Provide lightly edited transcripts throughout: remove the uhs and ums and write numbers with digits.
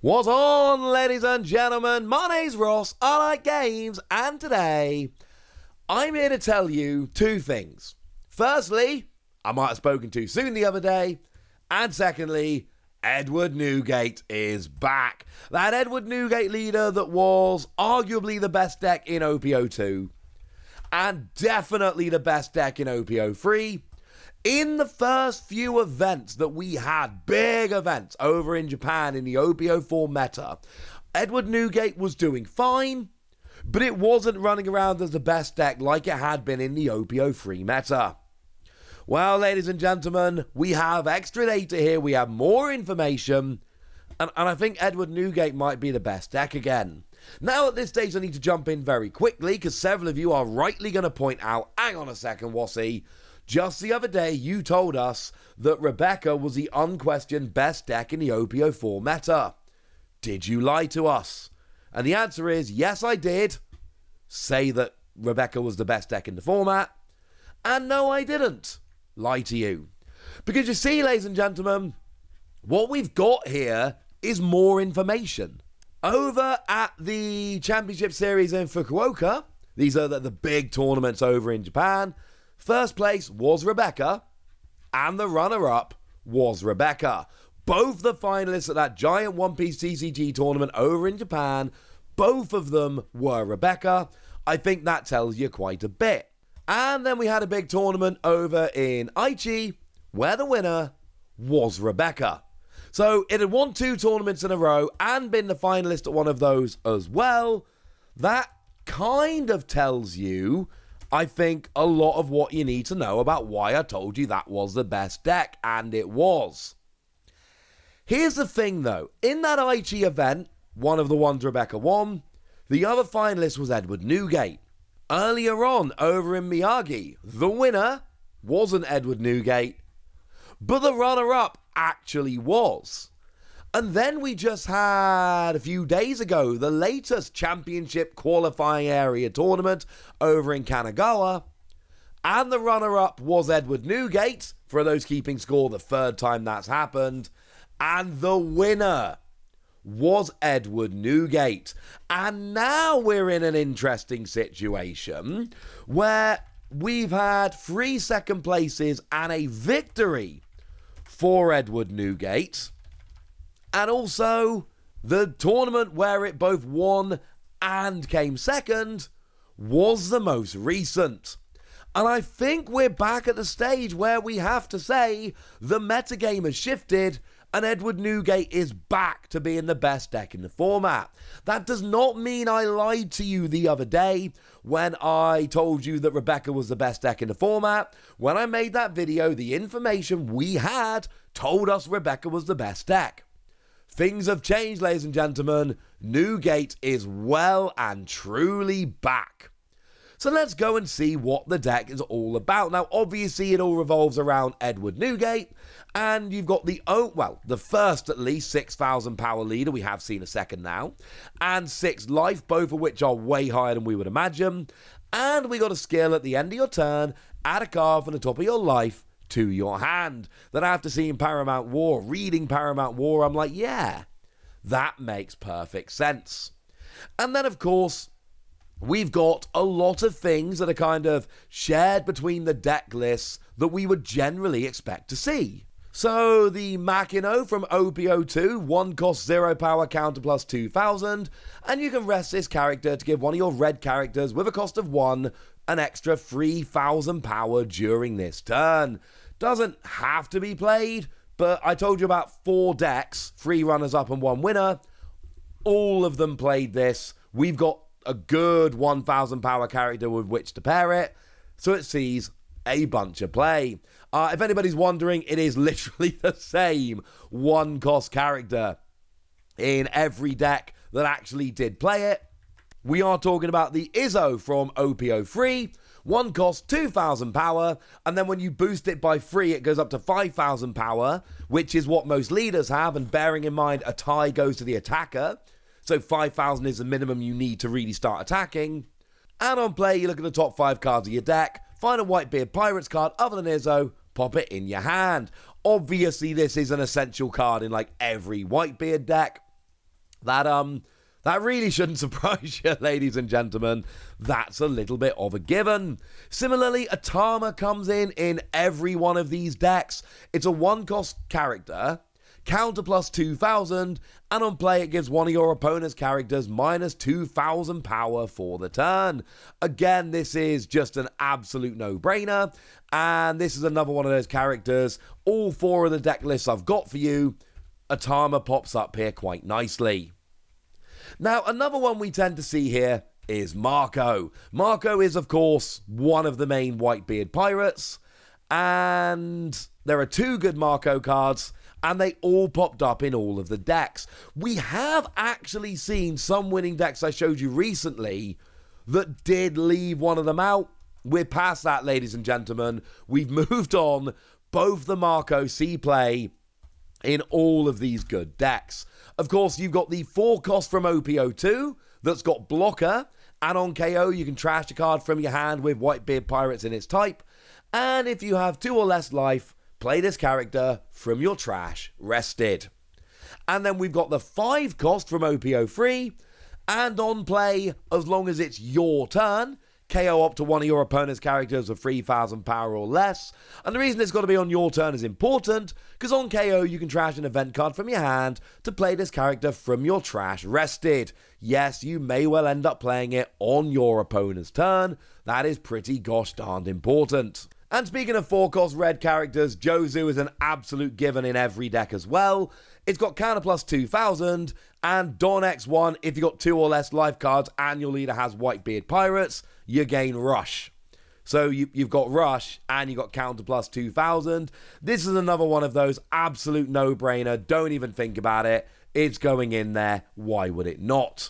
What's on, ladies and gentlemen? My name's Ross, I like games, and today I'm here to tell you two things. Firstly, I might have spoken too soon the other day, and secondly, Edward Newgate is back. That Edward Newgate leader that was arguably the best deck in OP-02, and definitely the best deck in OP-03. In the first few events that we had, big events over in Japan in the OP-04 meta, Edward Newgate was doing fine, but it wasn't running around as the best deck like it had been in the OP-03 meta. Well, ladies and gentlemen, we have extra data here, we have more information, and I think Edward Newgate might be the best deck again. Now at this stage I need to jump in very quickly, because several of you are rightly going to point out, hang on a second, Wassy, just the other day, you told us that Rebecca was the unquestioned best deck in the OP-04 meta. Did you lie to us? And the answer is, yes, I did say that Rebecca was the best deck in the format. And no, I didn't lie to you. Because you see, ladies and gentlemen, what we've got here is more information. Over at the Championship Series in Fukuoka, these are the big tournaments over in Japan, first place was Rebecca, and the runner-up was Rebecca. Both the finalists at that giant One Piece TCG tournament over in Japan, both of them were Rebecca. I think that tells you quite a bit. And then we had a big tournament over in Aichi, where the winner was Rebecca. So it had won 2 tournaments in a row and been the finalist at one of those as well. That kind of tells you, I think, a lot of what you need to know about why I told you that was the best deck, and it was. Here's the thing though, in that Aichi event, one of the ones Rebecca won, the other finalist was Edward Newgate. Earlier on, over in Miyagi, the winner wasn't Edward Newgate, but the runner-up actually was. And then we just had, a few days ago, the latest championship qualifying area tournament over in Kanagawa. And the runner-up was Edward Newgate, for those keeping score, the third time that's happened. And the winner was Edward Newgate. And now we're in an interesting situation where we've had 3 second places and a victory for Edward Newgate. And also, the tournament where it both won and came second was the most recent. And I think we're back at the stage where we have to say the metagame has shifted and Edward Newgate is back to being the best deck in the format. That does not mean I lied to you the other day when I told you that Rebecca was the best deck in the format. When I made that video, the information we had told us Rebecca was the best deck. Things have changed, ladies and gentlemen. Newgate is well and truly back. So let's go and see what the deck is all about. Now, obviously, it all revolves around Edward Newgate, and you've got the first at least 6,000 power leader. We have seen a second now, and 6 life, both of which are way higher than we would imagine. And we got a skill at the end of your turn, add a card from the top of your life to your hand. That after seeing Paramount War, reading Paramount War, I'm like, yeah, that makes perfect sense. And then, of course, we've got a lot of things that are kind of shared between the deck lists that we would generally expect to see. So the Makino from OP-02, 1 cost 0 power, counter plus 2,000, and you can rest this character to give one of your red characters with a cost of 1 an extra 3,000 power during this turn. Doesn't have to be played, but I told you about 4 decks, 3 runners up and 1 winner. All of them played this. We've got a good 1,000 power character with which to pair it, so it sees a bunch of play. If anybody's wondering, it is literally the same 1 cost character in every deck that actually did play it. We are talking about the Izzo from OP-03, 1 cost 2,000 power, and then when you boost it by 3, it goes up to 5,000 power, which is what most leaders have, and bearing in mind a tie goes to the attacker, so 5,000 is the minimum you need to really start attacking. And on play, you look at the top 5 cards of your deck, find a Whitebeard Pirates card other than Izzo, pop it in your hand. Obviously, this is an essential card in like every Whitebeard deck. That really shouldn't surprise you, ladies and gentlemen. That's a little bit of a given. Similarly, Atama comes in every one of these decks. It's a 1-cost character, counter plus 2,000, and on play it gives one of your opponent's characters minus 2,000 power for the turn. Again, this is just an absolute no-brainer, and this is another one of those characters. All 4 of the deck lists I've got for you, Atama pops up here quite nicely. Now, another one we tend to see here is Marco. Marco is, of course, one of the main Whitebeard pirates, and there are 2 good Marco cards, and they all popped up in all of the decks. We have actually seen some winning decks I showed you recently that did leave one of them out. We're past that, ladies and gentlemen. We've moved on. Both the Marco see play in all of these good decks. Of course, you've got the 4 cost from OP-02 that's got blocker, and on KO you can trash a card from your hand with Whitebeard Pirates in its type, and if you have 2 or less life, play this character from your trash rested. And then we've got the 5 cost from OP-03, and on play, as long as it's your turn, KO up to one of your opponent's characters with 3,000 power or less. And the reason it's got to be on your turn is important, because on KO you can trash an event card from your hand to play this character from your trash rested. Yes, you may well end up playing it on your opponent's turn. That is pretty gosh darned important. And speaking of 4-cost red characters, Jozu is an absolute given in every deck as well. It's got counter plus 2,000, and Don X1, if you've got 2 or less life cards and your leader has Whitebeard Pirates, you gain Rush. So you've got Rush and you've got counter plus 2,000. This is another one of those absolute no-brainer. Don't even think about it. It's going in there. Why would it not?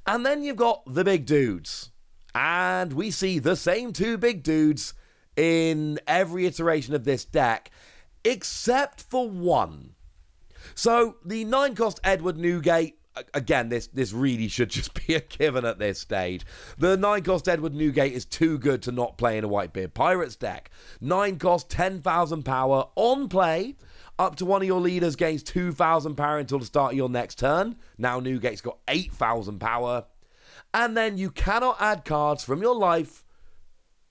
And then you've got the big dudes. And we see the same 2 big dudes in every iteration of this deck, except for one. So the 9-cost Edward Newgate, again, this really should just be a given at this stage. The 9-cost Edward Newgate is too good to not play in a Whitebeard Pirates deck. 9 cost, 10,000 power on play. Up to one of your leaders gains 2,000 power until the start of your next turn. Now Newgate's got 8,000 power. And then you cannot add cards from your life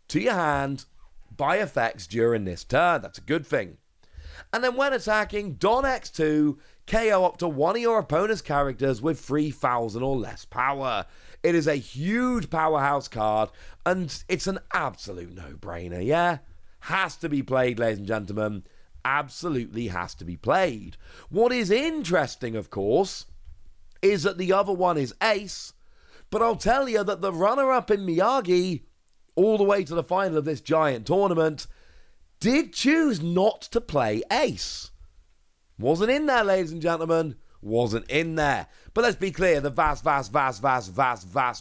to your hand by effects during this turn. That's a good thing. And then when attacking, Don X2, KO up to one of your opponent's characters with 3,000 or less power. It is a huge powerhouse card, and it's an absolute no-brainer, yeah? Has to be played, ladies and gentlemen. Absolutely has to be played. What is interesting, of course, is that the other one is Ace, but I'll tell you that the runner-up in Miyagi, all the way to the final of this giant tournament, did choose not to play Ace. Wasn't in there, ladies and gentlemen. Wasn't in there. But let's be clear, the vast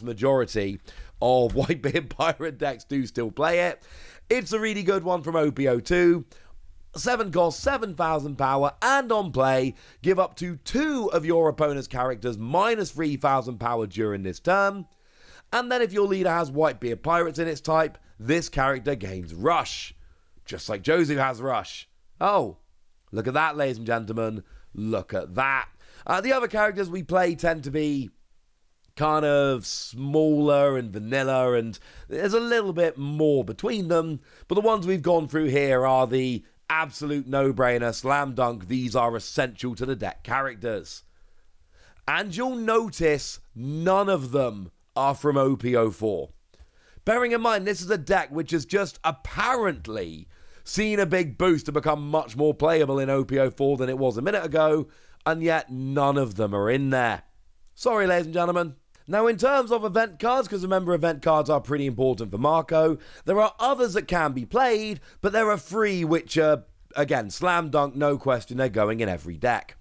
majority of Whitebeard Pirate decks do still play it. It's a really good one from OP-02. 7 cost, 7,000 power, and on play, give up to 2 of your opponent's characters minus 3,000 power during this turn. And then if your leader has Whitebeard Pirates in its type, this character gains Rush. Just like Jozu has Rush. Oh, look at that, ladies and gentlemen. Look at that. The other characters we play tend to be kind of smaller and vanilla, and there's a little bit more between them. But the ones we've gone through here are the absolute no-brainer, slam dunk. These are essential to the deck characters. And you'll notice none of them are from OP-04. Bearing in mind, this is a deck which has just apparently seen a big boost to become much more playable in OP-04 than it was a minute ago, and yet none of them are in there. Sorry, ladies and gentlemen. Now, in terms of event cards, because remember, event cards are pretty important for Marco, there are others that can be played, but there are 3 which are, again, slam dunk, no question, they're going in every deck.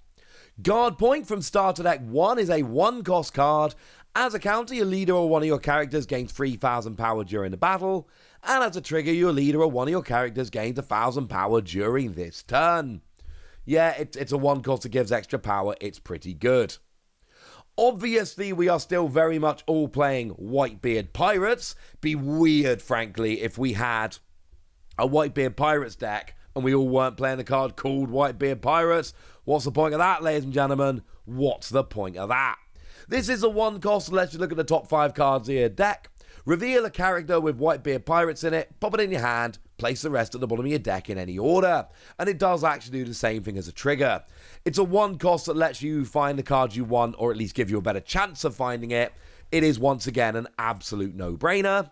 Guard Point from Starter Deck 1 is a 1-cost card. As a counter, your leader or one of your characters gains 3,000 power during the battle, and as a trigger, your leader or one of your characters gains 1,000 power during this turn. Yeah, it's a 1-cost that gives extra power. It's pretty good. Obviously, we are still very much all playing Whitebeard Pirates. Be weird, frankly, if we had a Whitebeard Pirates deck and we all weren't playing a card called Whitebeard Pirates. What's the point of that, ladies and gentlemen? What's the point of that? This is a one cost, so let's just look at the top 5 cards of your deck. Reveal a character with Whitebeard pirates in it, pop it in your hand, place the rest at the bottom of your deck in any order. And it does actually do the same thing as a trigger. It's a one cost that lets you find the cards you want, or at least give you a better chance of finding it. It is once again an absolute no-brainer.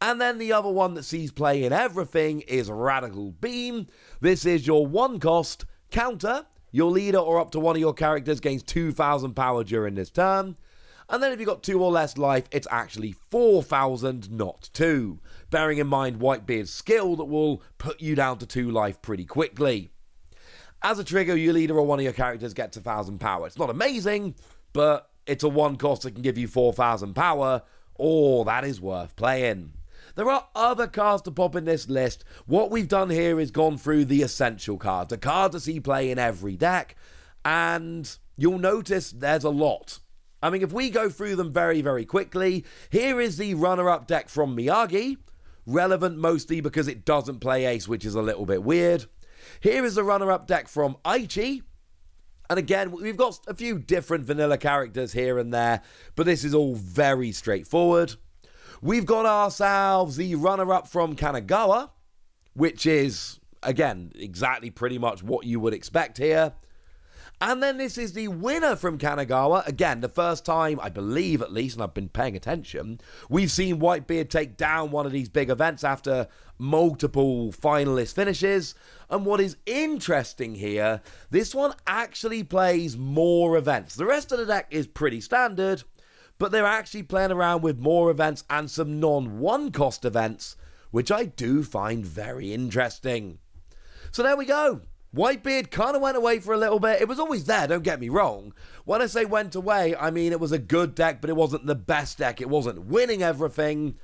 And then the other one that sees play in everything is Radical Beam. This is your one cost counter. Your leader or up to one of your characters gains 2,000 power during this turn. And then if you've got 2 or less life, it's actually 4,000, not 2. Bearing in mind Whitebeard's skill that will put you down to 2 life pretty quickly. As a trigger, your leader or one of your characters gets 1,000 power. It's not amazing, but it's a one cost that can give you 4,000 power. Oh, that is worth playing. There are other cards to pop in this list. What we've done here is gone through the essential cards, the cards that see play in every deck, and you'll notice there's a lot. I mean, if we go through them very, very quickly, here is the runner-up deck from Miyagi, relevant mostly because it doesn't play Ace, which is a little bit weird. Here is the runner-up deck from Aichi, and again, we've got a few different vanilla characters here and there, but this is all very straightforward. We've got ourselves the runner-up from Kanagawa, which is, again, exactly pretty much what you would expect here. And then this is the winner from Kanagawa. Again, the first time, I believe at least, and I've been paying attention, we've seen Whitebeard take down one of these big events after multiple finalist finishes. And what is interesting here, this one actually plays more events. The rest of the deck is pretty standard, but they're actually playing around with more events and some non-one cost events, which I do find very interesting. So there we go. Whitebeard kind of went away for a little bit. It was always there, don't get me wrong. When I say went away, I mean it was a good deck, but it wasn't the best deck. It wasn't winning everything.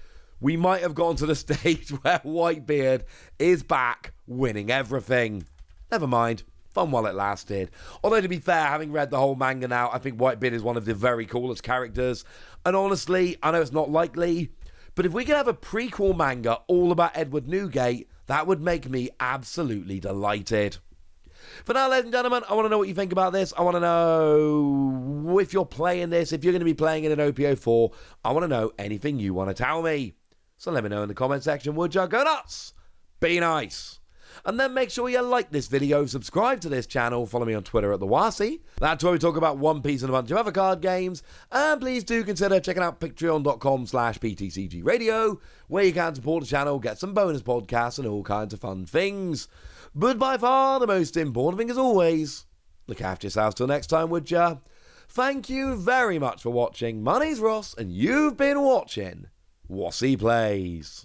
We might have gone to the stage where Whitebeard is back winning everything. Never mind. Fun while it lasted. Although, to be fair, having read the whole manga now, I think Whitebeard is one of the very coolest characters. And honestly, I know it's not likely, but if we could have a prequel manga all about Edward Newgate, that would make me absolutely delighted. For now, ladies and gentlemen, I want to know what you think about this. I want to know if you're playing this, if you're going to be playing it in OP-04. I want to know anything you want to tell me. So let me know in the comment section, would you? Go nuts! Be nice! And then make sure you like this video, subscribe to this channel, follow me on Twitter at the Wasi. That's where we talk about One Piece and a bunch of other card games. And please do consider checking out patreon.com/PTCG Radio, where you can support the channel, get some bonus podcasts and all kinds of fun things. But by far the most important thing, as always, look after yourselves till next time, would ya? Thank you very much for watching. My name's Ross, and you've been watching Wasi Plays.